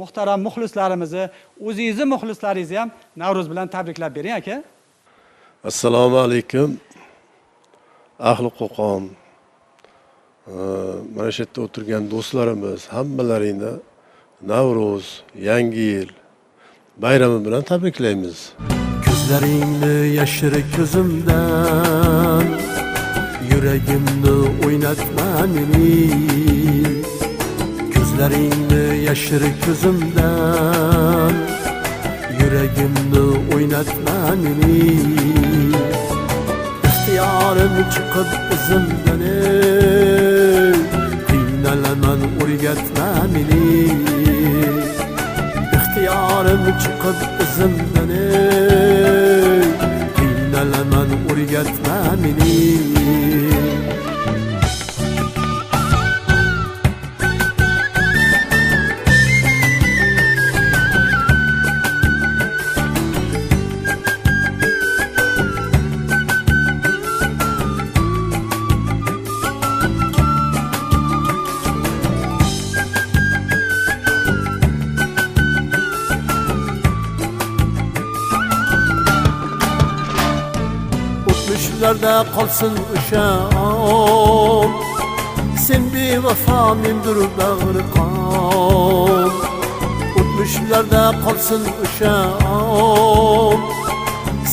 muhtaram muxlislarimizni, o'zingizni muxlislaringizni ham Navro'z bilan tabriklab bering aka. Assalomu alaykum. Ahli Qo'qon. Mana shu yerda o'tirgan do'stlarimiz hammalaringni Navro'z, Yangi yil bayrami bilan tabriklaymiz. Ko'zlaringni yashir ko'zimdan, yuragimni o'ynatma meni. Ko'zlaringni yashir ko'zimdan, yuragimni o'ynatma meni. İxtiyorim chiqib izimdan, qiynalaman o'rgatma meni. İxtiyorim chiqib izimdan, qiynalaman o'rgatma meni. O'tmishlarda qolsin o'sha on, sen bevafo mendir bag'ri qon. O'tmishlarda qolsin o'sha on,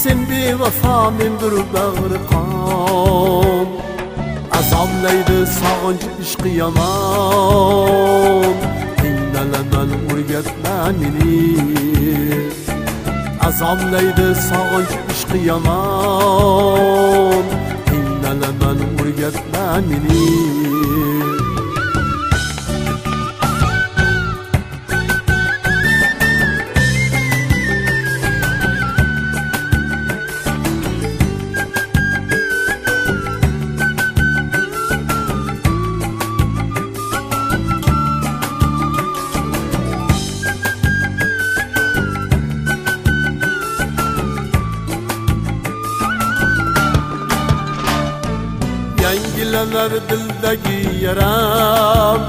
sen bevafo mendir bag'ri qon. Azoblaydi sog'inch ishqi yomon, qiynalaman o'rgatma meni. Azoblaydi sog'inch ishqi yomon, qiynalaman o'rgatma meni. Yangilanar dildagi yaram,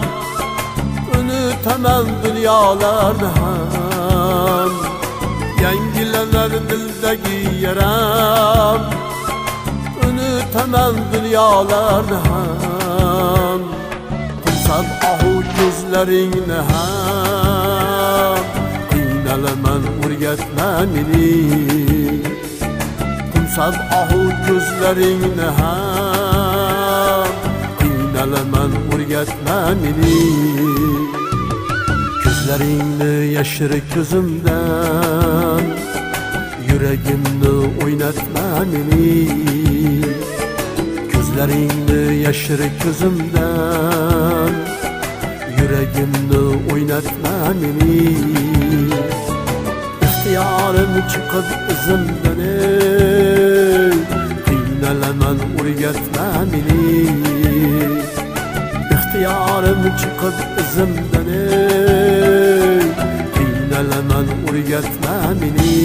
unutaman dunyolarni ham. Yangilanar dildagi yaram, unutaman dunyolarni ham. Qilsam ahu ko'zlaringni ham, qiynalaman o'rgatma meni. Qilsam ahu ko'zlaringni ham, qiynalaman o'rgatma meni. Ko'zlaringni yashir ko'zimdan, yuragimni o'ynatma meni. Ko'zlaringni yashir ko'zimdan, yuragimni o'ynatma meni. İxtiyorim chiqib izimdan, qiynalaman o'rgatma meni. İxtiyorim chiqib izimdan, qiynalaman o'rgatma meni.